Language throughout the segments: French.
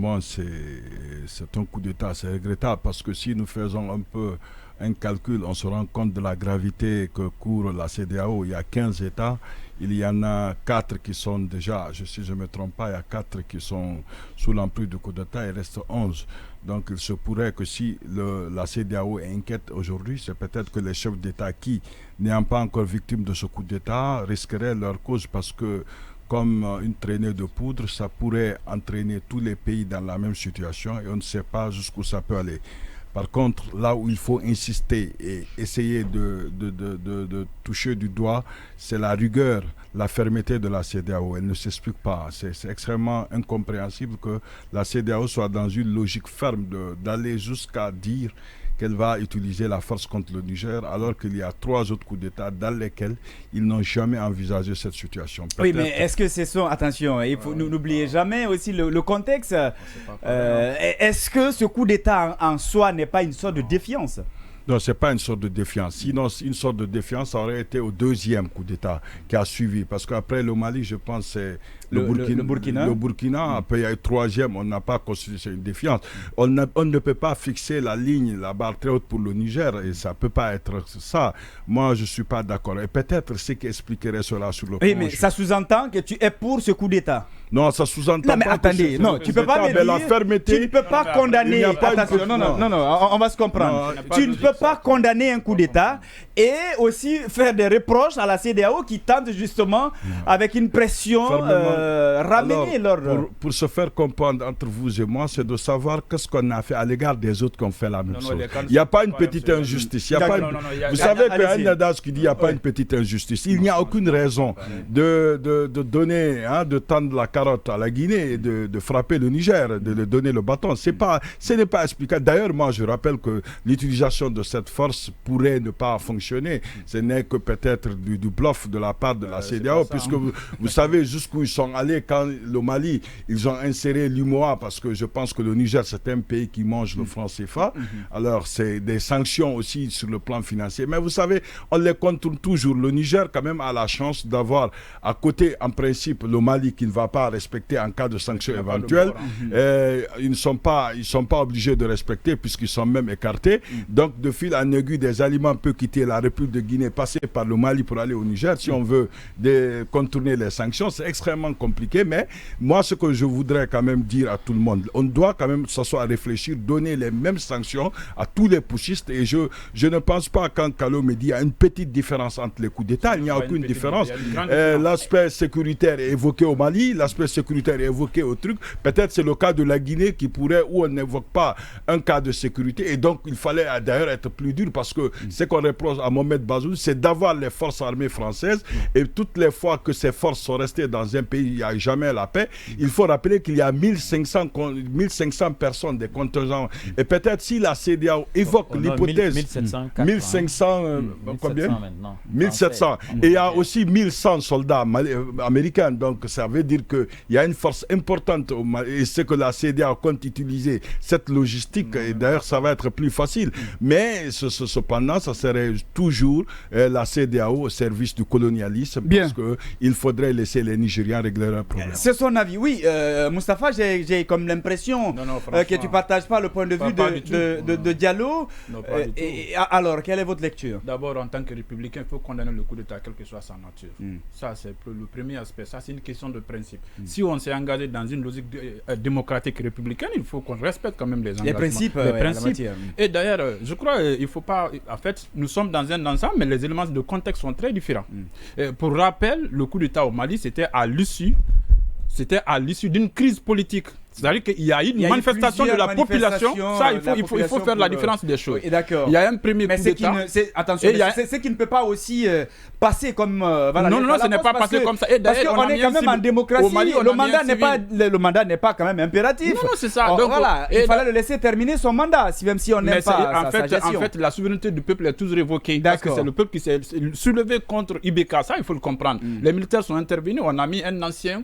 vraiment, c'est un coup d'État. C'est regrettable parce que si nous faisons un peu un calcul, on se rend compte de la gravité que court la CEDEAO. Il y a 15 États. Il y en a 4 qui sont déjà, si je ne me trompe pas, il y a 4 qui sont sous l'emprise du coup d'État. Il reste 11. Donc il se pourrait que si la CEDEAO est inquiète aujourd'hui, c'est peut-être que les chefs d'État qui, n'ayant pas encore victimes de ce coup d'État, risqueraient leur cause parce que comme une traînée de poudre, ça pourrait entraîner tous les pays dans la même situation et on ne sait pas jusqu'où ça peut aller. Par contre, là où il faut insister et essayer de toucher du doigt, c'est la rigueur, la fermeté de la CEDEAO. Elle ne s'explique pas. C'est extrêmement incompréhensible que la CEDEAO soit dans une logique ferme d'aller jusqu'à dire qu'elle va utiliser la force contre le Niger, alors qu'il y a 3 autres coups d'État dans lesquels ils n'ont jamais envisagé cette situation. Oui, mais est-ce que ce sont... Attention, il faut n'oublier jamais aussi le contexte. Est-ce que ce coup d'État en soi n'est pas une sorte de défiance ? Non, ce n'est pas une sorte de défiance. Sinon, une sorte de défiance, ça aurait été au 2e coup d'État qui a suivi. Parce qu'après le Mali, je pense c'est le Burkina. Le Burkina, après il y a eu 3e, on n'a pas constitué une défiance. On ne peut pas fixer la ligne, la barre très haute pour le Niger, et ça ne peut pas être ça. Moi, je ne suis pas d'accord. Et peut-être ce qui expliquerait cela sur le plan. Oui, mais ça sous-entend que tu es pour ce coup d'État. Non, ça sous-entend non, mais pas. Attendez, non, tu ne peux pas me dire, la fermeté, tu ne peux pas condamner. Attention, non, on va se comprendre. Tu ne peux pas condamner un coup d'État et aussi faire des reproches à la CEDEAO qui tente justement, avec une pression, ramener l'ordre. Pour se faire comprendre entre vous et moi, c'est de savoir qu'est-ce qu'on a fait à l'égard des autres qui ont fait la même chose. Il n'y a pas une petite injustice. Vous savez qu'il y a un adage qui dit qu'il n'y a pas une petite injustice. Il n'y a aucune raison de donner, de tendre la carotte à la Guinée et de frapper le Niger, de lui donner le bâton. Ce n'est pas explicable. D'ailleurs, moi, je rappelle que l'utilisation de cette force pourrait ne pas fonctionner. Ce n'est que peut-être du bluff de la part de la CEDEAO, puisque vous savez jusqu'où ils sont allés quand le Mali, ils ont inséré l'UMOA, parce que je pense que le Niger, c'est un pays qui mange le franc CFA. Alors, c'est des sanctions aussi sur le plan financier. Mais vous savez, on les contourne toujours. Le Niger, quand même, a la chance d'avoir à côté, en principe, le Mali qui ne va pas respecter en cas de sanctions éventuelles. Ils ne sont pas obligés de respecter puisqu'ils sont même écartés. Donc, de fil en aiguille, des aliments peuvent quitter la République de Guinée, passer par le Mali pour aller au Niger. Si on veut contourner les sanctions, c'est extrêmement compliqué. Mais moi, ce que je voudrais quand même dire à tout le monde, on doit quand même s'asseoir à réfléchir, donner les mêmes sanctions à tous les putschistes. Et je ne pense pas, quand Kalo me dit qu'il y a une petite différence entre les coups d'État, il n'y a aucune différence. L'aspect sécuritaire est évoqué au Mali, l'aspect sécuritaire est évoqué au truc. Peut-être c'est le cas de la Guinée qui pourrait, où on n'évoque pas un cas de sécurité. Et donc, il fallait d'ailleurs être plus dur parce que ce qu'on reproche à Mohamed Bazoum, c'est d'avoir les forces armées françaises. Et toutes les fois que ces forces sont restées dans un pays, il n'y a jamais la paix. Il faut rappeler qu'il y a 1500 personnes des contingents. Et peut-être si la CEDEAO évoque l'hypothèse... 1500 combien 1700. Et il y a aussi 1100 soldats américains. Donc, ça veut dire qu'il y a une force importante au Mali. Et c'est que la CEDEAO compte utiliser cette logistique. Et d'ailleurs, ça va être plus facile. Mais cependant, ça serait toujours la CEDEAO au service du colonialisme. Bien. Parce qu'il faudrait laisser les Nigériens régler leurs problèmes. C'est son avis. Oui, Moustapha, j'ai comme l'impression que tu ne partages pas le point de vue de Diallo. Alors, quelle est votre lecture? D'abord, en tant que républicain, il faut condamner le coup d'État, quelle que soit sa nature. Ça, c'est le premier aspect. Ça, c'est une question de principe. Si on s'est engagé dans une logique démocratique républicaine, il faut qu'on respecte quand même les engagements. Les principes. Et d'ailleurs, je crois qu'il ne faut pas... En fait, nous sommes dans un ensemble, mais les éléments de contexte sont très différents. Pour rappel, le coup d'État au Mali, c'était à l'issue d'une crise politique. C'est-à-dire qu'il y a eu une manifestation de la population. Ça, il faut faire la différence des choses. Oui, d'accord. Il y a un premier coup d'État. Attention, c'est ce qui ne peut pas aussi passer comme... voilà, non, ce n'est pas passé comme ça. Et parce qu'on est quand même en démocratie. Le mandat n'est pas quand même impératif. Non, c'est ça. Donc, voilà, il fallait le laisser terminer son mandat, même si on n'aime pas sa gestion. En fait, la souveraineté du peuple est toujours évoquée. Parce que c'est le peuple qui s'est soulevé contre Ibeka. Ça, il faut le comprendre. Les militaires sont intervenus. On a mis un ancien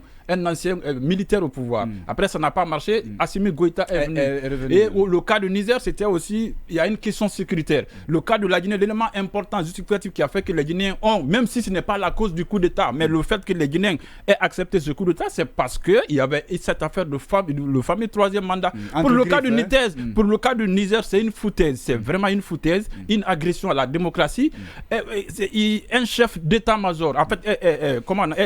militaire au pouvoir. Après, ça n'a pas pas marché, Assimi Goïta est venu. Et le cas du Niger, c'était aussi, il y a une question sécuritaire. Le cas de la Guinée, l'élément important, justificatif qui a fait que les Guinéens ont, même si ce n'est pas la cause du coup d'État, mais le fait que les Guinéens aient accepté ce coup d'État, c'est parce qu'il y avait cette affaire de le fameux troisième mandat. Pour le cas du pour le cas du Niger, c'est une foutaise. C'est vraiment une foutaise, une agression à la démocratie. Un chef d'état-major, en fait,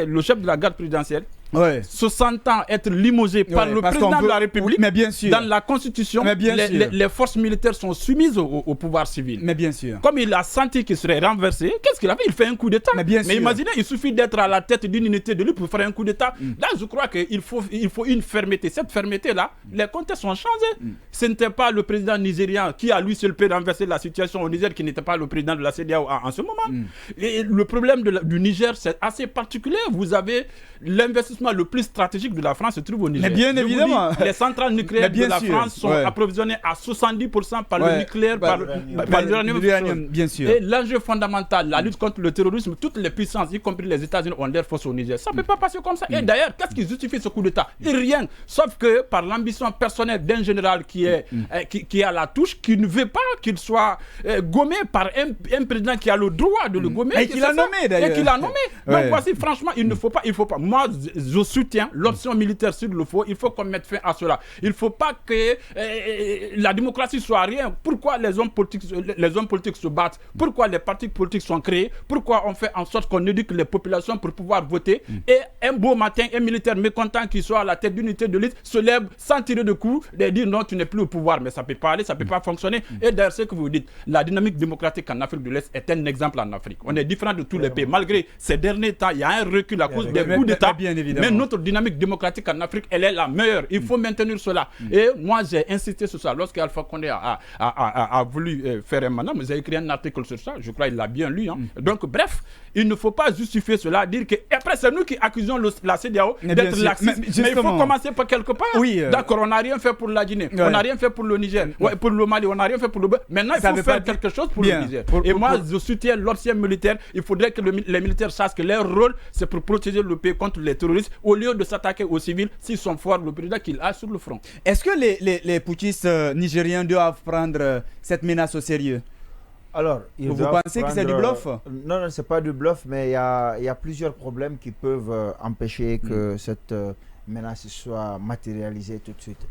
le chef de la garde présidentielle, 60 ans être limogé par le président de la République, mais bien sûr. Dans la Constitution, les forces militaires sont soumises au pouvoir civil. Mais bien sûr. Comme il a senti qu'il serait renversé, qu'est-ce qu'il a fait? Il fait un coup d'État. Mais imaginez, il suffit d'être à la tête d'une unité de lutte pour faire un coup d'État. Là, je crois qu'il faut une fermeté. Cette fermeté-là, les contextes ont changé. Ce n'était pas le président nigérian qui a lui seul pu renverser la situation au Niger, qui n'était pas le président de la CEDEAO en ce moment. Et le problème du Niger, c'est assez particulier. Vous avez l'investissement le plus stratégique de la France se trouve au Niger. Mais bien évidemment. Les centrales nucléaires de la France sont approvisionnées à 70% par le nucléaire, par l'uranium. Bien sûr. Et l'enjeu fondamental, la lutte contre le terrorisme, toutes les puissances, y compris les États-Unis, ont l'air force au Niger. Ça ne peut pas passer comme ça. Et d'ailleurs, qu'est-ce qui justifie ce coup d'État? Rien. Sauf que par l'ambition personnelle d'un général qui est à la touche, qui ne veut pas qu'il soit gommé par un président qui a le droit de le gommer. Et qu'il a nommé d'ailleurs. Et qu'il a nommé. Donc voici, franchement, il ne faut pas. Moi, je soutiens l'option militaire s'il le faut. Il faut qu'on mette fin à cela. Il ne faut pas que la démocratie soit rien. Pourquoi les hommes politiques se battent? Pourquoi les partis politiques sont créés? Pourquoi on fait en sorte qu'on éduque les populations pour pouvoir voter? Et un beau matin, un militaire mécontent qui soit à la tête d'une unité de lutte se lève sans tirer de coups et dire non, tu n'es plus au pouvoir. Mais ça ne peut pas aller, ça ne peut pas fonctionner. Et d'ailleurs, ce que vous dites, la dynamique démocratique en Afrique de l'Est est un exemple en Afrique. On est différent de tous les pays. Malgré ces derniers temps, il y a un recul à cause des coups d'État. Mais notre dynamique démocratique en Afrique, elle est la meilleure. Il faut maintenir cela. Et moi, j'ai insisté sur ça. Lorsque Alpha Condé a voulu faire un mandat, j'ai écrit un article sur ça. Je crois qu'il l'a bien lu. Donc, bref, il ne faut pas justifier cela, dire que après, c'est nous qui accusons la CEDEAO d'être laxiste. Mais il faut commencer par quelque part. D'accord, on n'a rien fait pour la Guinée. On n'a rien fait pour le Niger. Pour le Mali, on n'a rien fait pour le... Maintenant, il faut faire quelque chose pour le Niger. Et moi, je soutiens l'ancien militaire. Il faudrait que les militaires sachent que leur rôle, c'est pour protéger le pays contre les terroristes, au lieu de s'attaquer aux civils s'ils sont forts, le président qu'il a sur le front. Est-ce que les putschistes nigériens doivent prendre cette menace au sérieux? Alors, vous pensez que c'est du bluff? Non, c'est pas du bluff, mais il y a plusieurs problèmes qui peuvent empêcher que cette menace soit matérialisée tout de suite.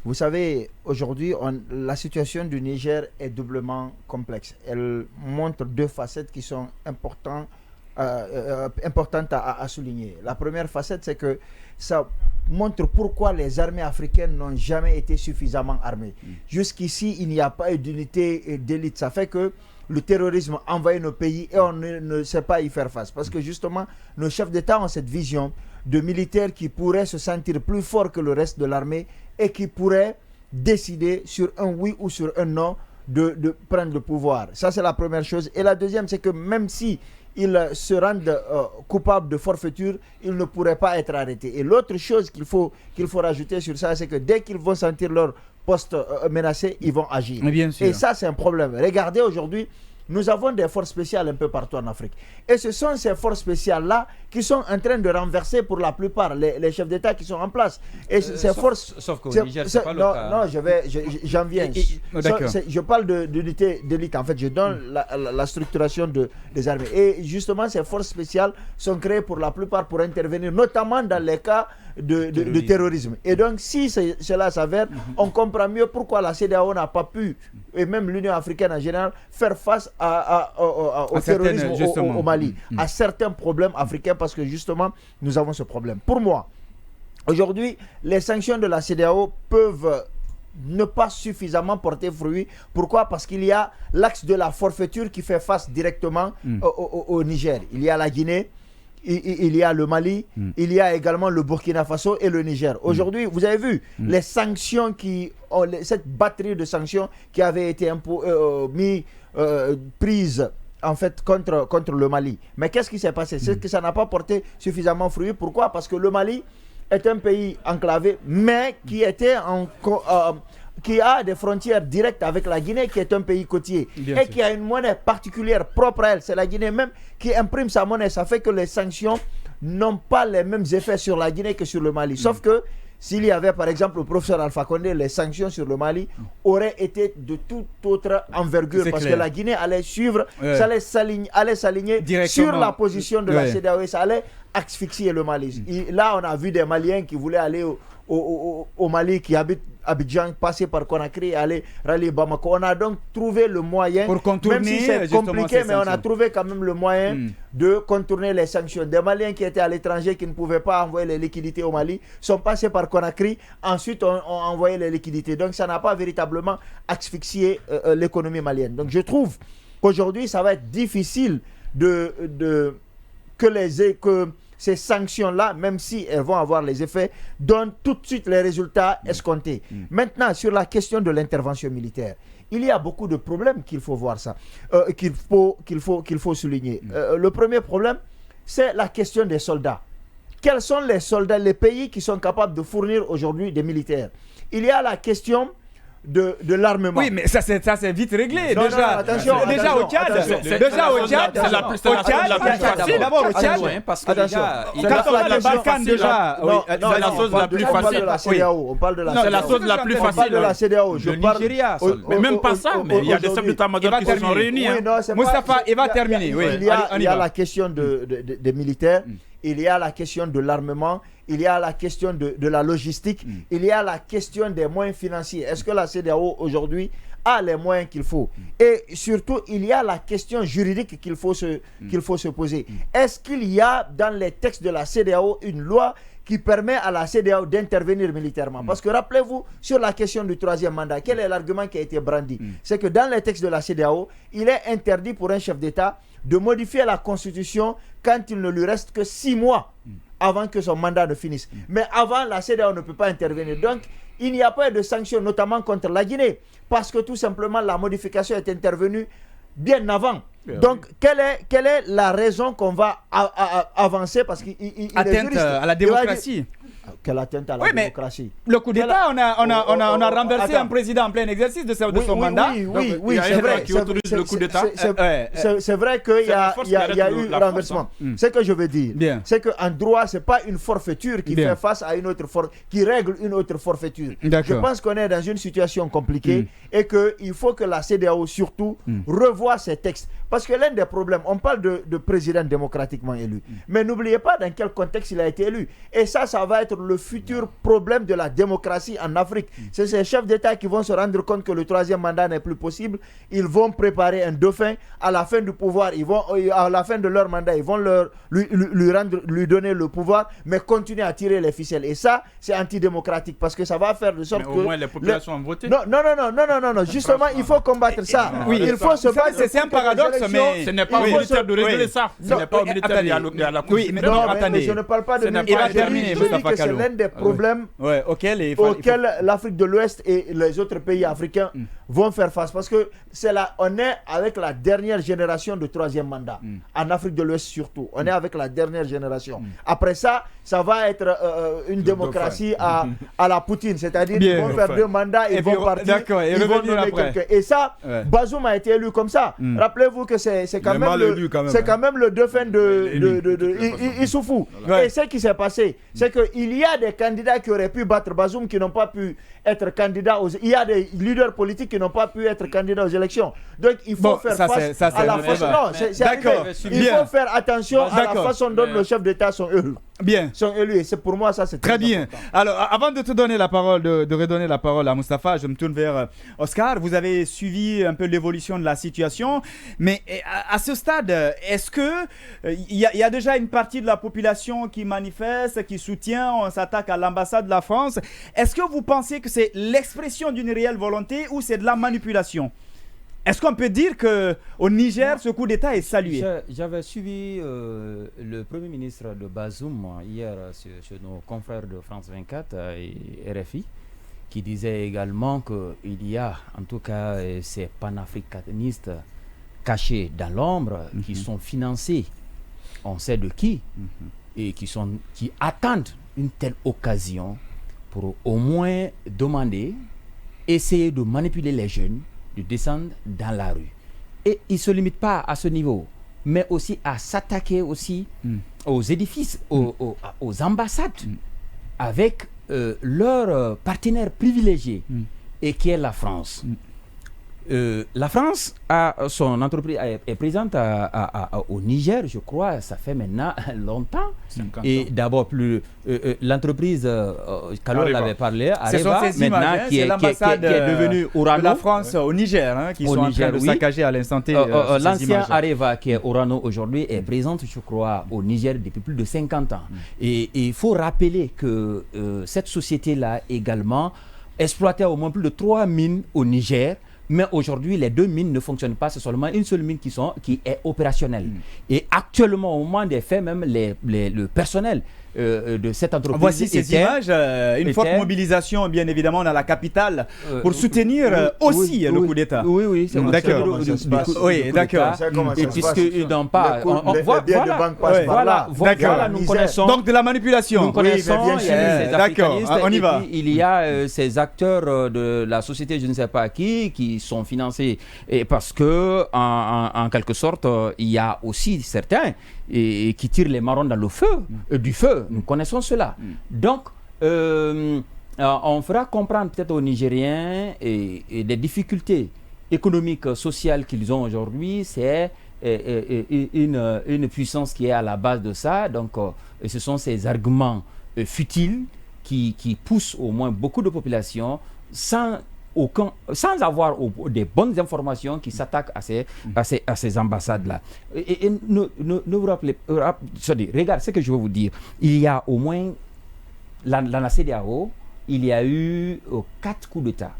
Vous savez, aujourd'hui, la situation du Niger est doublement complexe. Elle montre deux facettes qui sont importantes à souligner. La première facette, c'est que ça montre pourquoi les armées africaines n'ont jamais été suffisamment armées. Jusqu'ici, il n'y a pas eu d'unité d'élite. Ça fait que le terrorisme envahit nos pays et on ne sait pas y faire face. Parce que justement, nos chefs d'État ont cette vision de militaires qui pourraient se sentir plus forts que le reste de l'armée et qui pourraient décider sur un oui ou sur un non de prendre le pouvoir. Ça, c'est la première chose. Et la deuxième, c'est que même si ils se rendent coupables de forfaiture, ils ne pourraient pas être arrêtés. Et l'autre chose qu'il faut rajouter sur ça, c'est que dès qu'ils vont sentir leur poste menacé, ils vont agir. Et ça, c'est un problème. Regardez aujourd'hui, nous avons des forces spéciales un peu partout en Afrique. Et ce sont ces forces spéciales-là qui sont en train de renverser pour la plupart les chefs d'État qui sont en place. Et ces forces... Sauf qu'au Niger, c'est pas le cas. Non, j'en viens. Je parle d'unité d'élite. En fait, je donne la structuration des armées. Et justement, ces forces spéciales sont créées pour la plupart pour intervenir, notamment dans les cas de terrorisme. Et donc, si cela s'avère, on comprend mieux pourquoi la CEDEAO n'a pas pu, et même l'Union africaine en général, faire face au terrorisme au Mali, à certains problèmes africains, parce que justement, nous avons ce problème. Pour moi, aujourd'hui, les sanctions de la CEDEAO peuvent ne pas suffisamment porter fruit. Pourquoi? Parce qu'il y a l'axe de la forfaiture qui fait face directement au Niger. Il y a la Guinée, il y a le Mali, il y a également le Burkina Faso et le Niger. Aujourd'hui, vous avez vu les sanctions cette batterie de sanctions qui avait été prise en fait contre le Mali. Mais qu'est-ce qui s'est passé? C'est que ça n'a pas porté suffisamment fruit. Pourquoi? Parce que le Mali est un pays enclavé, mais qui a des frontières directes avec la Guinée, qui est un pays côtier, et qui a une monnaie particulière propre à elle. C'est la Guinée même qui imprime sa monnaie. Ça fait que les sanctions n'ont pas les mêmes effets sur la Guinée que sur le Mali. Sauf que s'il y avait par exemple le professeur Alpha Condé, les sanctions sur le Mali auraient été de toute autre envergure, parce que la Guinée allait suivre, ça allait s'aligner sur la position de la CEDEAO et ça allait asphyxier le Mali. Là, on a vu des Maliens qui voulaient aller au Mali, qui habitent Abidjan, passer par Conakry et aller rallier Bamako. On a donc trouvé le moyen, pour contourner, même si c'est compliqué, mais on a trouvé quand même le moyen de contourner les sanctions. Des Maliens qui étaient à l'étranger, qui ne pouvaient pas envoyer les liquidités au Mali, sont passés par Conakry. Ensuite, on envoyé les liquidités. Donc, ça n'a pas véritablement asphyxié l'économie malienne. Donc, je trouve qu'aujourd'hui, ça va être difficile que ces sanctions-là, même si elles vont avoir les effets, donnent tout de suite les résultats escomptés. Maintenant, sur la question de l'intervention militaire, il y a beaucoup de problèmes qu'il faut voir ça, qu'il faut souligner. Le premier problème, c'est la question des soldats. Quels sont les soldats, les pays qui sont capables de fournir aujourd'hui des militaires? Il y a la question de l'armement. Oui, mais ça c'est vite réglé. Non, déjà au Tchad, c'est la plus facile. D'abord au Tchad, parce que quand on a la Balkan déjà, c'est la chose la plus facile. On parle de la CEDEAO. C'est la chose la plus facile. On parle de la CEDEAO. Le Nigeria. Mais même pas ça, mais il y a des chefs d'état-major qui se sont réunis. Moustapha, il va terminer. Il y a la question des militaires. Il y a la question de l'armement, il y a la question de la logistique, il y a la question des moyens financiers. Est-ce que la CEDEAO aujourd'hui a les moyens qu'il faut? Et surtout, il y a la question juridique qu'il faut se poser. Est-ce qu'il y a dans les textes de la CEDEAO une loi qui permet à la CEDEAO d'intervenir militairement? Parce que rappelez-vous, sur la question du troisième mandat, quel est l'argument qui a été brandi? C'est que dans les textes de la CEDEAO, il est interdit pour un chef d'État de modifier la Constitution quand il ne lui reste que 6 mois avant que son mandat ne finisse. Mais avant, la CEDEAO ne peut pas intervenir. Donc, il n'y a pas de sanctions, notamment contre la Guinée, parce que tout simplement, la modification est intervenue bien avant. Donc, quelle est la raison qu'on va avancer? Parce qu'il atteinte à la démocratie. Quelle atteinte à la démocratie? Le coup d'État, on a renversé un président en plein exercice de son mandat. Oui, c'est vrai. C'est vrai qu'il y a eu renversement. Ce que je veux dire, c'est qu'en droit, ce n'est pas une forfaiture qui fait face à une autre qui règle une autre forfaiture. Je pense qu'on est dans une situation compliquée et qu'il faut que la CEDEAO surtout revoie ses textes. Parce que l'un des problèmes, on parle de président démocratiquement élu, mais n'oubliez pas dans quel contexte il a été élu. Et ça va être le futur problème de la démocratie en Afrique. C'est ces chefs d'État qui vont se rendre compte que le troisième mandat n'est plus possible. Ils vont préparer un dauphin. À la fin du pouvoir, à la fin de leur mandat, ils vont lui donner le pouvoir, mais continuer à tirer les ficelles. Et ça, c'est antidémocratique parce que ça va faire de sorte que... au moins les populations ont voté. Non. Justement, il faut combattre ça. Il faut se battre. C'est un paradoxe, mais ce n'est pas au militaire de régler ça. Ce n'est pas au militaire à la Cour. Mais je ne parle pas de militaire. C'est l'un des problèmes auxquels l'Afrique de l'Ouest et les autres pays africains vont faire face. Parce que on est avec la dernière génération de troisième mandat. En Afrique de l'Ouest surtout. On est avec la dernière génération. Après ça, ça va être une démocratie à la Poutine. C'est-à-dire qu'ils vont faire 2 mandats, ils vont partir, ils vont nommer quelqu'un. Et ça, Bazoum a été élu comme ça. Rappelez-vous que c'est quand même le dauphin de Issoufou. Et ce qui s'est passé, c'est qu'il y a des candidats qui auraient pu battre Bazoum qui n'ont pas pu être candidats il y a des leaders politiques qui n'ont pas pu être candidats aux élections. Donc il faut faire face à la façon. Non, il faut faire attention à la façon dont nos chefs d'État sont élus. Sont élus. Et c'est pour moi ça c'est très bien. Important. Alors avant de te donner la parole, de redonner la parole à Moustapha, je me tourne vers Oscar. Vous avez suivi un peu l'évolution de la situation, mais à ce stade, est-ce que il y a déjà une partie de la population qui manifeste, qui soutient, on s'attaque à l'ambassade de la France? Est-ce que vous pensez que c'est l'expression d'une réelle volonté ou c'est de la manipulation? Est-ce qu'on peut dire qu'au Niger, ce coup d'État est salué? J'avais suivi le Premier ministre de Bazoum hier sur nos confrères de France 24 et RFI, qui disait également qu'il y a en tout cas ces panafricanistes cachés dans l'ombre qui sont financés, on sait de qui, et qui attendent une telle occasion pour au moins essayer de manipuler les jeunes, de descendre dans la rue. Et il ne se limite pas à ce niveau, mais aussi à s'attaquer aussi aux édifices, aux ambassades, avec leur partenaire privilégié, et qui est la France. La France a son entreprise est présente au Niger, je crois, ça fait maintenant longtemps. Et d'abord, l'entreprise, Kalol l'avait parlé, Areva, maintenant qui est devenue Orano. La France au Niger, qui sont en train de saccager à l'instant T. L'ancien Areva, qui est Orano aujourd'hui, est présente, je crois, au Niger depuis plus de 50 ans. Et il faut rappeler que cette société-là également exploitait au moins plus de 3 mines au Niger. Mais aujourd'hui, les 2 mines ne fonctionnent pas. C'est seulement une seule mine qui est opérationnelle. Et actuellement, au moment des faits, même le personnel de cette entreprise. Voici ces images, une forte mobilisation, bien évidemment, dans la capitale pour soutenir aussi le coup d'État. Oui, c'est d'accord. Oui, d'accord. Et puisqu'ils n'ont pas. Voilà, nous connaissons. Donc de la manipulation. Nous connaissons. D'accord, on y va. Il y a ces acteurs de la société, je ne sais pas qui sont financés. Et parce que, en quelque sorte, il y a aussi certains qui tirent les marrons dans le feu, du feu. Nous connaissons cela. Donc, on fera comprendre peut-être aux Nigériens et des difficultés économiques, sociales qu'ils ont aujourd'hui. C'est une puissance qui est à la base de ça. Donc, ce sont ces arguments futiles qui poussent au moins beaucoup de populations sans avoir des bonnes informations qui s'attaquent à ces ambassades-là. Et ne vous rappelez... regarde ce que je veux vous dire. Il y a au moins, dans la CEDEAO, il y a eu 4 coups d'État.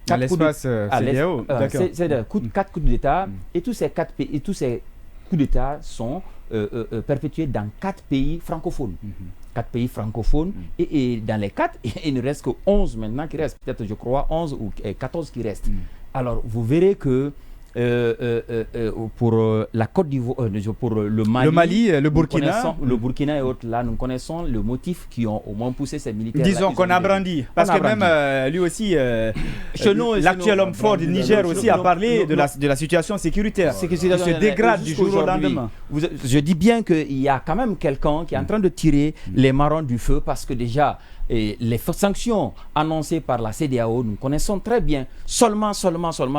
À l'espace CEDEAO, d'accord. 4 coups d'État, et tous ces coups d'État sont perpétués dans 4 pays francophones. 4 pays francophones, et dans les 4, il ne reste que 11 maintenant qui restent, peut-être je crois 11 ou 14 qui restent. Alors vous verrez que pour la Côte d'Ivoire, pour le Mali, le Burkina, et autres, là, nous connaissons le motif qui ont au moins poussé ces militaires. Disons qu'on a brandi, parce que même lui aussi, l'actuel homme fort du Niger aussi a parlé de la situation sécuritaire qui se dégrade du jour au lendemain. Je dis bien qu'il y a quand même quelqu'un qui est en train de tirer les marrons du feu, parce que déjà, les sanctions annoncées par la CEDEAO, nous connaissons très bien, seulement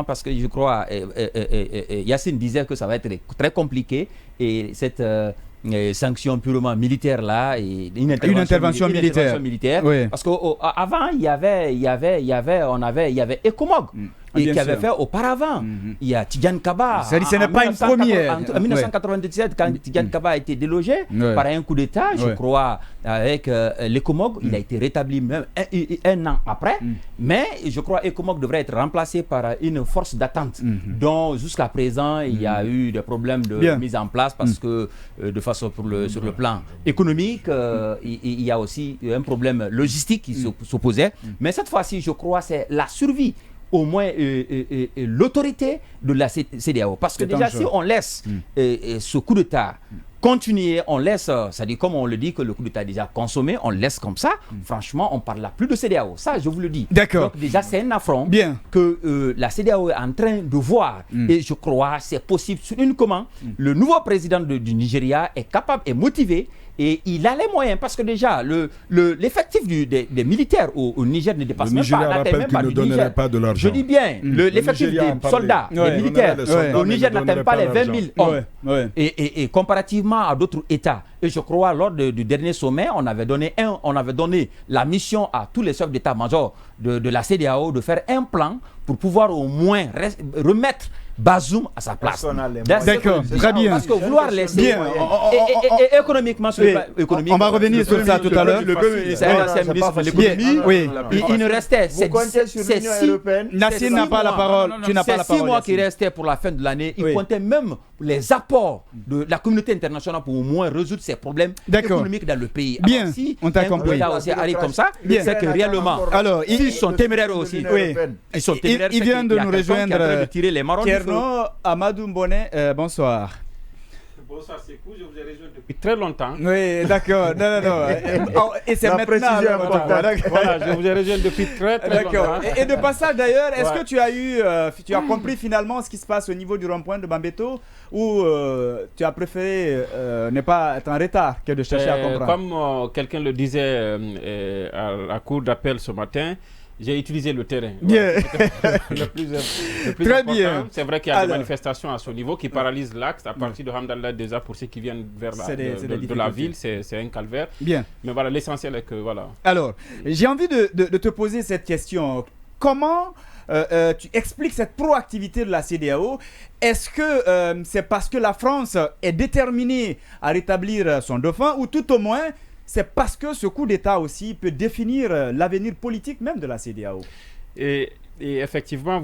parce que je crois, Yacine disait que ça va être très compliqué, et cette sanction purement militaire là, et une intervention militaire, oui. Parce qu'avant il y avait ECOMOG. Et qui avait fait auparavant. Il y a Tidiane Kaba. Ce n'est pas une première. En 1997, quand Tidiane Kaba a été délogé par un coup d'État, je crois, avec l'ECOMOG, il a été rétabli même un an après. Mais je crois que l'ECOMOG devrait être remplacé par une force d'attente, dont jusqu'à présent, il y a eu des problèmes de mise en place, parce que de façon sur le plan économique, il y a aussi un problème logistique qui s'opposait. Mais cette fois-ci, je crois, c'est la survie, au moins l'autorité de la CEDEAO. Parce que déjà, si on laisse ce coup d'État continuer, on laisse, c'est-à-dire comme on le dit que le coup d'État est déjà consommé, on laisse comme ça, franchement, on ne parle plus de CEDEAO. Ça, je vous le dis. D'accord. Donc déjà, c'est un affront que la CEDEAO est en train de voir. Et je crois c'est possible. Comment le nouveau président du Nigeria est capable, est motivé, et il a les moyens, parce que déjà, l'effectif des militaires au Niger ne dépasse même pas du Niger. Je dis bien, l'effectif des soldats, des militaires au Niger n'atteint pas les 20 000 hommes. Et comparativement à d'autres États. Et je crois, lors du dernier sommet, on avait donné la mission à tous les chefs d'état-major de la CEDEAO de faire un plan pour pouvoir au moins remettre Bazoum à sa place. D'accord, très bien. Parce que vouloir laisser... Bien. Et économiquement, on va revenir sur ça tout à l'heure. C'est un ministre de l'économie. Oui. Il ne restait... Vous comptez sur l'Union européenne. Nassir n'a pas la parole. Tu n'as pas la parole. 6 mois qui restaient pour la fin de l'année. Il comptait même les apports de la communauté internationale pour au moins résoudre ces problèmes économiques dans le pays. Bien, on t'a compris. Aussi arrive comme ça, c'est que réellement... Alors, ils sont téméraires aussi. Ils sont téméraires. Il vient de nous rejoindre. Tirer les marrons du feu. Amadou Mbone, bonsoir. Bonsoir, c'est cool, je vous ai rejoint depuis très longtemps. Oui, d'accord. Non. Et c'est maintenant. Voilà, je vous ai rejoint depuis très longtemps. Et de passage d'ailleurs, est-ce que tu as compris finalement ce qui se passe au niveau du rond-point de Bambeto, ou tu as préféré ne pas être en retard que de chercher à comprendre? Comme quelqu'un le disait à la cour d'appel ce matin, j'ai utilisé le terrain. Yeah. Le plus Très important. bien. C'est vrai qu'il y a des manifestations à ce niveau qui paralysent l'axe à partir de Hamdallah déjà pour ceux qui viennent vers de la ville. C'est un calvaire. Bien. Mais voilà, l'essentiel est que voilà. Alors, j'ai envie de te poser cette question. Comment tu expliques cette proactivité de la CEDEAO? Est-ce que c'est parce que la France est déterminée à rétablir son dauphin, ou tout au moins c'est parce que ce coup d'État aussi peut définir l'avenir politique même de la CEDEAO? Et effectivement,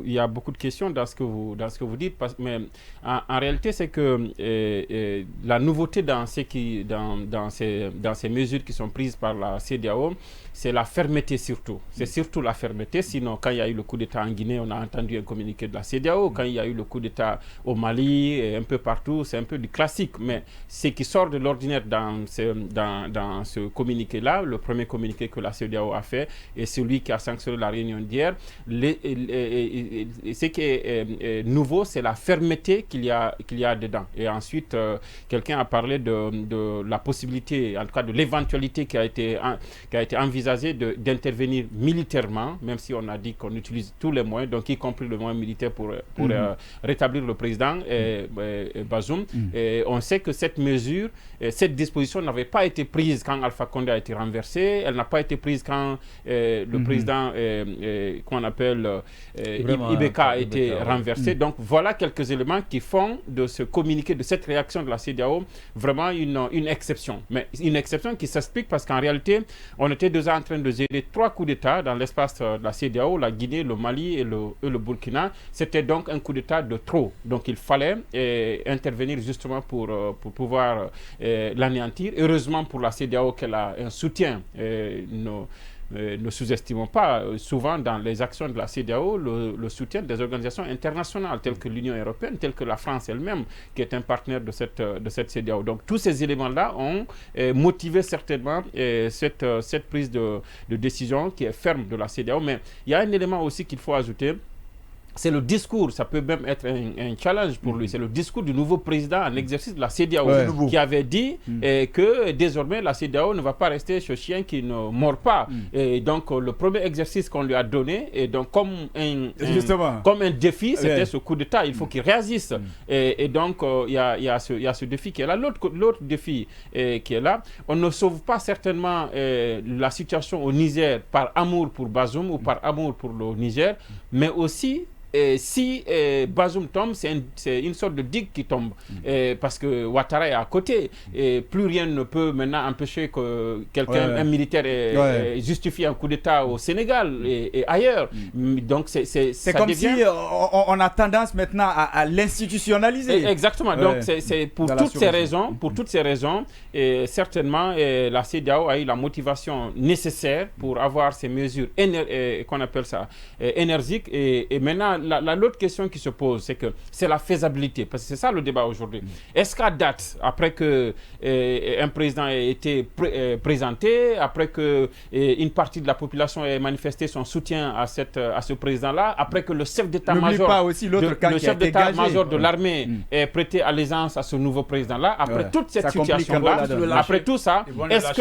il y a beaucoup de questions dans ce que vous dites, mais en réalité, c'est que la nouveauté dans ces mesures qui sont prises par la CEDEAO, c'est la fermeté surtout. C'est surtout la fermeté. Sinon, quand il y a eu le coup d'État en Guinée, on a entendu un communiqué de la CEDEAO. Quand il y a eu le coup d'État au Mali, et un peu partout, c'est un peu du classique. Mais ce qui sort de l'ordinaire dans ce communiqué-là, le premier communiqué que la CEDEAO a fait, et celui qui a sanctionné la réunion d'hier, ce qui est nouveau, c'est la fermeté qu'il y a dedans. Et ensuite, quelqu'un a parlé de la possibilité, en tout cas de l'éventualité qui a été envisagée d'intervenir militairement, même si on a dit qu'on utilise tous les moyens, donc y compris le moyen militaire pour rétablir le président Bazoum. Et on sait que cette mesure, cette disposition n'avait pas été prise quand Alpha Condé a été renversé, elle n'a pas été prise quand le président, qu'on appelle Ibeka a été renversé. Donc voilà quelques éléments qui font de ce communiqué, de cette réaction de la CEDEAO, vraiment une exception. Mais une exception qui s'explique parce qu'en réalité, on était déjà en train de gérer 3 coups d'État dans l'espace de la CEDEAO, la Guinée, le Mali et le Burkina. C'était donc un coup d'État de trop. Donc il fallait intervenir justement pour pouvoir l'anéantir. Heureusement pour la CEDEAO qu'elle a un soutien. Ne sous-estimons pas souvent dans les actions de la CEDEAO le soutien des organisations internationales telles que l'Union européenne, telles que la France elle-même, qui est un partenaire de cette CEDEAO. Donc tous ces éléments-là ont motivé certainement cette prise de décision qui est ferme de la CEDEAO. Mais il y a un élément aussi qu'il faut ajouter. C'est le discours, ça peut même être un challenge pour lui. C'est le discours du nouveau président en exercice de la CEDEAO qui avait dit que désormais la CEDEAO ne va pas rester ce chien qui ne mord pas. Et donc le premier exercice qu'on lui a donné, et donc comme un défi, c'était ce coup d'État. Il faut qu'il réagisse. Et donc il y a ce défi qui est là. L'autre défi qui est là, on ne sauve pas certainement la situation au Niger par amour pour Bazoum ou par amour pour le Niger, mais aussi si Bazoum tombe, c'est une sorte de digue qui tombe. Parce que Ouattara est à côté. Et plus rien ne peut maintenant empêcher que quelqu'un, un militaire, justifie un coup d'État au Sénégal et ailleurs. Donc c'est comme si on a tendance maintenant à l'institutionnaliser. Exactement. Donc c'est pour toutes ces raisons, et certainement la CEDEAO a eu la motivation nécessaire pour avoir ces mesures qu'on appelle ça énergiques. Et maintenant, l'autre question qui se pose, c'est que c'est la faisabilité, parce que c'est ça le débat aujourd'hui. Est-ce qu'à date, après que un président ait été présenté, après que une partie de la population ait manifesté son soutien à ce président-là, après que le chef d'état-major de l'armée ait prêté allégeance à ce nouveau président-là, après toute cette situation-là, après tout ça, est-ce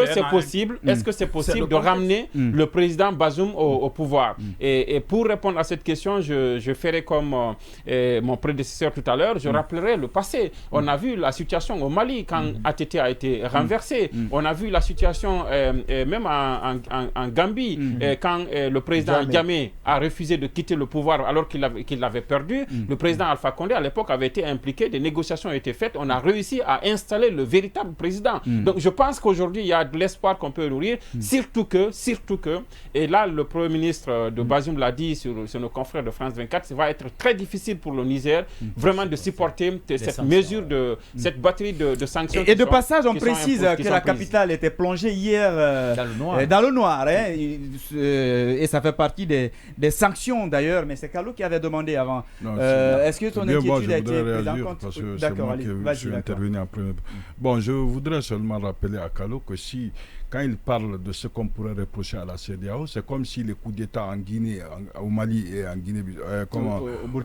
que c'est possible, de ramener le président Bazoum au pouvoir? Et pour répondre à cette question, je ferai comme mon prédécesseur tout à l'heure, je rappellerai le passé. On a vu la situation au Mali quand ATT a été renversé. On a vu la situation même en Gambie quand le président Djamé a refusé de quitter le pouvoir alors qu'il l'avait perdu. Le président Alpha Condé à l'époque avait été impliqué, des négociations ont été faites, on a réussi à installer le véritable président. Donc je pense qu'aujourd'hui il y a de l'espoir qu'on peut nourrir, surtout que, et là le Premier ministre de Bazoum l'a dit sur nos confrères de France 24, 2024, ça va être très difficile pour le Niger vraiment de supporter cette mesure de cette batterie de sanctions. Et de passage, on précise que la capitale était plongée hier dans le noir. Et ça fait partie des sanctions d'ailleurs, mais c'est Kalou qui avait demandé avant. Est-ce que ton inquiétude a été prise en compte? D'accord, je suis intervenu en premier. Bon, je voudrais seulement rappeler à Kalou que quand il parle de ce qu'on pourrait reprocher à la CEDEAO, c'est comme si les coups d'État en Guinée, au Mali et en Guinée,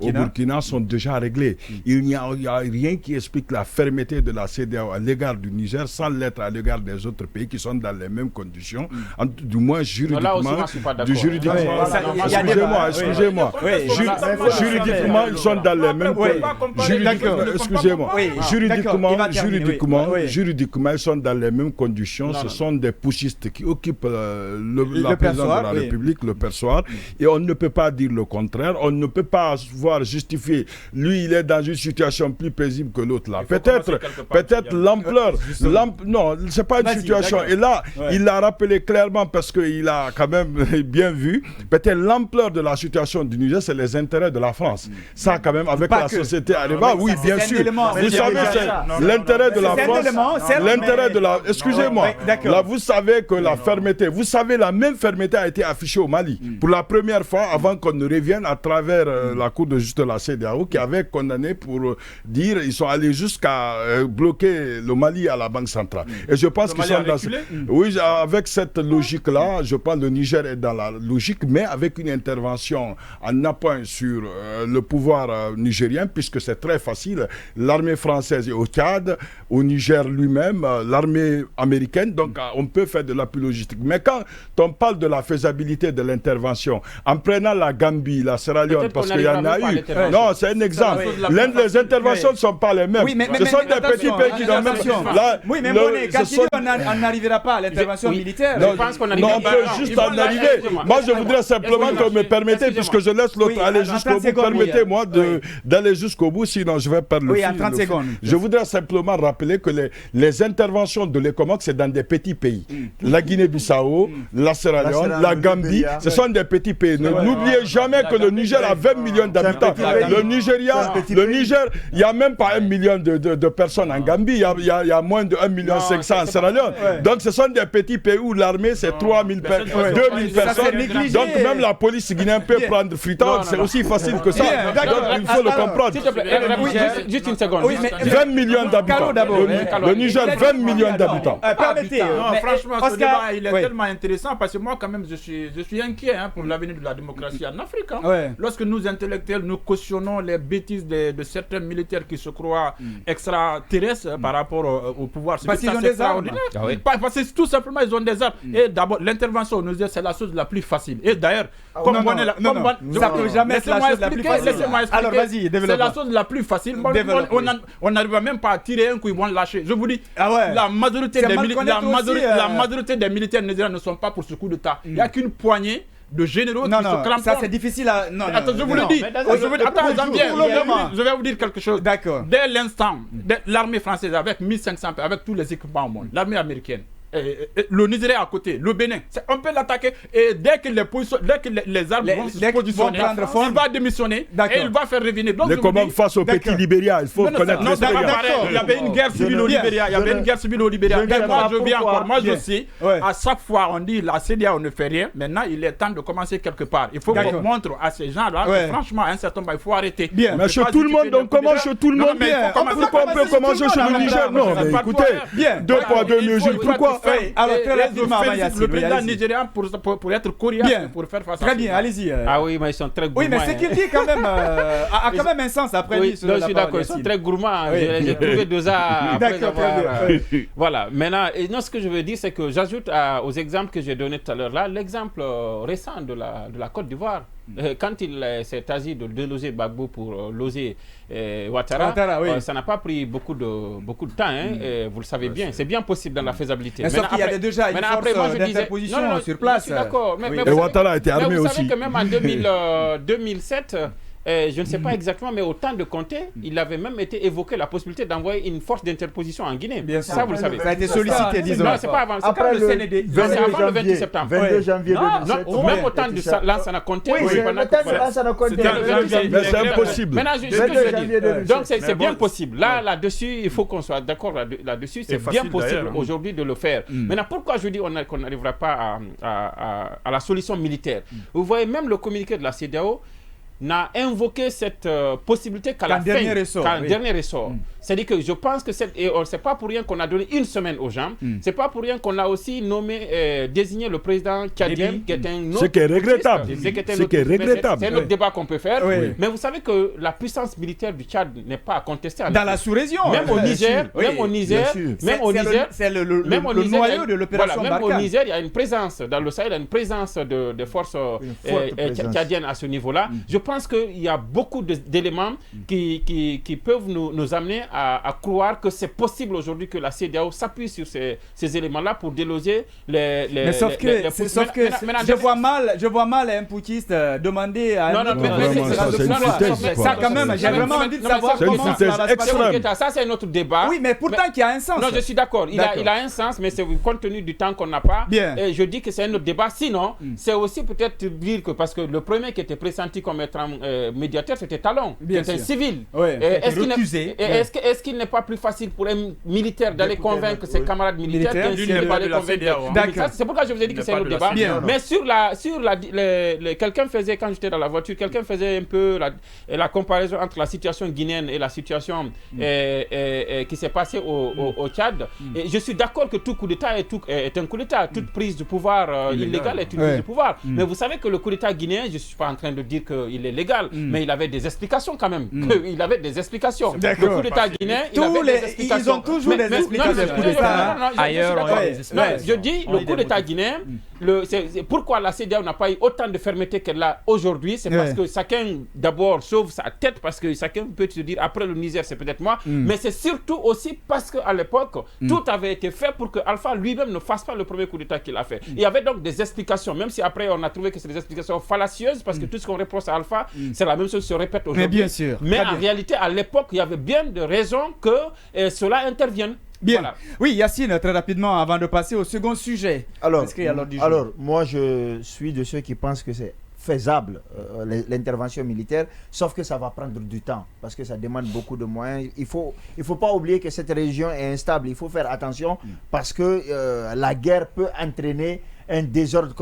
au Burkina sont déjà réglés. Il n'y a rien qui explique la fermeté de la CEDEAO à l'égard du Niger sans l'être à l'égard des autres pays qui sont dans les mêmes conditions, du moins juridiquement. Excusez-moi. Juridiquement, ils sont dans les mêmes Juridiquement, ils sont dans les mêmes conditions. Ce sont des pouchistes qui occupent la présidence de la République, le perchoir, et on ne peut pas dire le contraire. On ne peut pas voir justifier. Lui, il est dans une situation plus paisible que l'autre là. Peut-être l'ampleur. Non, c'est pas une situation. Et là, il l'a rappelé clairement parce qu'il a quand même bien vu. Peut-être l'ampleur de la situation du Niger, c'est les intérêts de la France. Ça, quand même, avec la société Areva, oui, bien sûr. Vous savez, c'est l'intérêt de la France. L'intérêt de la. Excusez-moi. Là, vous savez que la fermeté, la même fermeté a été affichée au Mali. Pour la première fois, avant qu'on ne revienne à travers la Cour de justice de la CEDEAO, qui avait condamné pour dire ils sont allés jusqu'à bloquer le Mali à la Banque centrale. Et je pense qu'ils sont dans. Oui, avec cette logique-là, je pense que le Niger est dans la logique, mais avec une intervention en appoint sur le pouvoir nigérien, puisque c'est très facile. L'armée française est au Tchad, au Niger lui-même, l'armée américaine, donc on peut faire de l'appui logistique. Mais quand on parle de la faisabilité de l'intervention, en prenant la Gambie, la Sierra Leone, parce qu'il y en a eu. Non, c'est un exemple. Les interventions ne sont pas les mêmes. Ce sont des petits pays qui n'ont même pas. Oui, mais on n'arrivera pas à l'intervention militaire. Non, on peut juste en arriver. Moi, je voudrais simplement que vous me permettez, puisque je laisse l'autre aller jusqu'au bout, permettez-moi d'aller jusqu'au bout, sinon je vais perdre le fil. Oui, en 30 secondes. Je voudrais simplement rappeler que les interventions de l'ECOMOG, c'est dans des petits pays. La Guinée-Bissau, la Sierra Leone, la Gambie, ce sont des petits pays. N'oubliez jamais que le Niger a 20 millions d'habitants. Le Niger, il n'y a même pas 1 million de personnes en Gambie. Il y a moins de 1,5 million en Sierra Leone. Donc ce sont des petits pays où l'armée c'est 3 000 personnes, 2 000 personnes. Donc même la police guinéenne peut prendre Freetown, c'est aussi facile que ça. Donc il faut le comprendre. Juste une seconde. 20 millions d'habitants. Le Niger, 20 millions d'habitants. Permettez. Franchement, ce débat il est tellement intéressant parce que moi quand même je suis inquiet pour l'avenir de la démocratie en Afrique. Lorsque nous intellectuels nous cautionnons les bêtises de certains militaires qui se croient extraterrestres par rapport au pouvoir. Parce qu'ils ont des armes. Parce que tout simplement ils ont des armes. Et d'abord l'intervention nous dit c'est la chose la plus facile. Et d'ailleurs, comme on est là, ça peut jamais être la chose la plus facile. Laissez-moi expliquer. Alors vas-y, développe. C'est la chose la plus facile. On n'arrive même pas à tirer un coup, ils vont lâcher. Je vous dis, la majorité des militaires nigériens ne sont pas pour ce coup d'État. Il n'y a qu'une poignée de généraux qui se cramponnent. Ça c'est difficile à... Attends, je vous le dis. Je vais vous dire quelque chose. D'accord. Dès l'instant, l'armée française avec 1500, avec tous les équipements au monde, l'armée américaine, le Nigeria à côté, le Bénin, on peut l'attaquer et dès que les armes vont se positionner, il va démissionner et il va faire revenir. Les commandes face au petit Libéria, il faut connaître l'histoire. Il y avait une guerre civile au Libéria. Moi je viens encore, moi je sais, à chaque fois on dit la CEDEAO ne fait rien, maintenant il est temps de commencer quelque part. Il faut qu'on montre à ces gens-là que franchement à un certain moment il faut arrêter. Mais chez tout le monde, on commence chez tout le monde. Pourquoi on peut commencer chez le Niger? Non, mais écoutez, 2 poids 2 mesures, pourquoi? Alors, très rapidement, le président nigérian pour être coriace, pour faire face à ça. Très bien, allez-y. Ah oui, mais ils sont très gourmands. Oui, mais ce qu'il dit quand même a quand même un sens après lui. Je suis d'accord, ils sont très gourmands. J'ai trouvé 2 ans après avoir... Voilà, maintenant, ce que je veux dire, c'est que j'ajoute aux exemples que j'ai donnés tout à l'heure là, l'exemple récent de la Côte d'Ivoire. Quand il s'est agi de déloger Gbagbo pour loger Ouattara, ça n'a pas pris beaucoup de temps, vous le savez bien. C'est bien possible dans la faisabilité. Mais sauf qu'il y avait déjà une force d'interposition sur place. Je suis d'accord. Et Ouattara a été armé aussi. Vous savez que même en 2007, je ne sais pas exactement, mais au temps de Conté, il avait même été évoqué la possibilité d'envoyer une force d'interposition en Guinée. Bien sûr. Ça, vous le savez. Ça a été sollicité, disons. Non, c'est pas avant. Après C'est avant le 28 septembre. 22 janvier 2007. Non, même au temps de Lansana Conté. Oui, c'est le temps de Lansana Conté. Mais c'est impossible. Maintenant, ce que je dis. Donc, c'est bien possible. Là-dessus, il faut qu'on soit d'accord là-dessus. C'est bien possible aujourd'hui de le faire. Maintenant, pourquoi je dis qu'on n'arrivera pas à la solution militaire? Vous voyez, même le communiqué de la CEDEAO n'a invoqué cette possibilité qu'à la fin, dernier ressort. C'est-à-dire que je pense que c'est pas pour rien qu'on a donné une semaine aux gens. C'est pas pour rien qu'on a aussi désigné le président tchadien, qui est un autre. Ce qui est regrettable. C'est un autre débat qu'on peut faire. Mais vous savez que la puissance militaire du Tchad n'est pas à contester. Dans la sous-région. Même au Niger, c'est le noyau de l'opération Barkhane. Même au Niger, il y a une présence, dans le Sahel, il y a une présence de forces tchadiennes à ce niveau-là. Je pense qu'il y a beaucoup d'éléments qui peuvent nous amener à croire que c'est possible aujourd'hui que la CEDEAO s'appuie sur ces éléments-là pour déloger les... Mais sauf que je vois mal un putschiste demander à un autre... Ça quand même, j'ai vraiment envie de savoir comment ça va se passer. Ça, c'est un autre débat. Oui, mais pourtant qu'il y a un sens. Non, je suis d'accord. Il a un sens, mais c'est compte tenu du temps qu'on n'a pas. Et je dis que c'est un autre débat. Sinon, c'est aussi peut-être dire que parce que le premier qui était pressenti comme étant médiateur, c'était Talon, qui était un civil. Est-ce qu'il n'est pas plus facile pour un militaire d'aller convaincre ses camarades militaires qu'un civil de les convaincre? C'est pourquoi je vous ai dit que c'est un autre débat. Mais quelqu'un faisait, quand j'étais dans la voiture, quelqu'un faisait un peu la comparaison entre la situation guinéenne et la situation qui s'est passée au Tchad. Et je suis d'accord que tout coup d'État est un coup d'État. Toute prise de pouvoir illégale est une prise de pouvoir. Mais vous savez que le coup d'État guinéen, je ne suis pas en train de dire qu'il est légal, mais il avait des explications quand même. Il avait des explications. Le coup d'État guinéen, il avait des explications. Ils ont toujours des explications. Ailleurs, je dis, le coup d'État guinéen, pourquoi la CEDEAO n'a pas eu autant de fermeté qu'elle a aujourd'hui? C'est parce que chacun, d'abord, sauve sa tête, parce que chacun peut se dire, après le Niger, c'est peut-être moi, mais c'est surtout aussi parce qu'à l'époque, tout avait été fait pour que Alpha lui-même ne fasse pas le premier coup d'État qu'il a fait. Il y avait donc des explications, même si après on a trouvé que c'est des explications fallacieuses, parce que tout ce qu'on reproche à Alpha, c'est la même chose qui se répète aujourd'hui. Mais bien sûr. Mais en réalité, à l'époque, il y avait bien de raisons que cela intervienne. Bien. Voilà. Oui, Yacine, très rapidement, avant de passer au second sujet. Alors, moi, je suis de ceux qui pensent que c'est faisable, l'intervention militaire, sauf que ça va prendre du temps, parce que ça demande beaucoup de moyens. Il faut pas oublier que cette région est instable. Il faut faire attention, parce que la guerre peut entraîner un désordre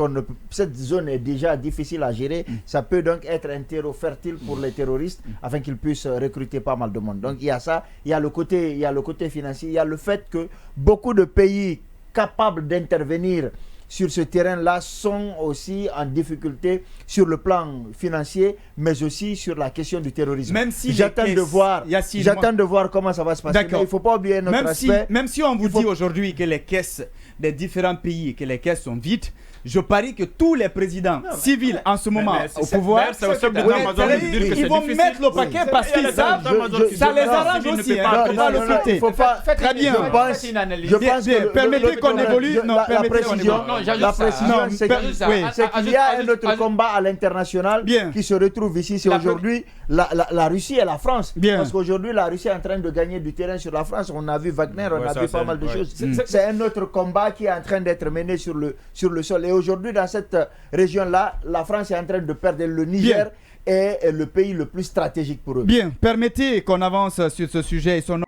cette zone est déjà difficile à gérer. Ça peut donc être un terreau fertile pour les terroristes afin qu'ils puissent recruter pas mal de monde. Donc il y a ça, il y a le côté financier, il y a le fait que beaucoup de pays capables d'intervenir sur ce terrain-là sont aussi en difficulté sur le plan financier, mais aussi sur la question du terrorisme. Même si j'attends de voir comment ça va se passer. Mais il ne faut pas oublier notre aspect. Même si on vous dit aujourd'hui que les caisses des différents pays, que les caisses sont vides, je parie que tous les présidents civils en ce moment au pouvoir, ils vont mettre le paquet parce qu'ils savent, ça les arrange aussi. Il faut pas. Très bien. Je pense que permettez qu'on évolue. La précision, c'est qu'il y a un autre combat à l'international qui se retrouve ici. C'est aujourd'hui la Russie et la France. Parce qu'aujourd'hui, la Russie est en train de gagner du terrain sur la France. On a vu Wagner, on a vu pas mal de choses. C'est un autre combat qui est en train d'être mené sur le sol. Et aujourd'hui, dans cette région-là, la France est en train de perdre le Niger est le pays le plus stratégique pour eux. Bien, permettez qu'on avance sur ce sujet et son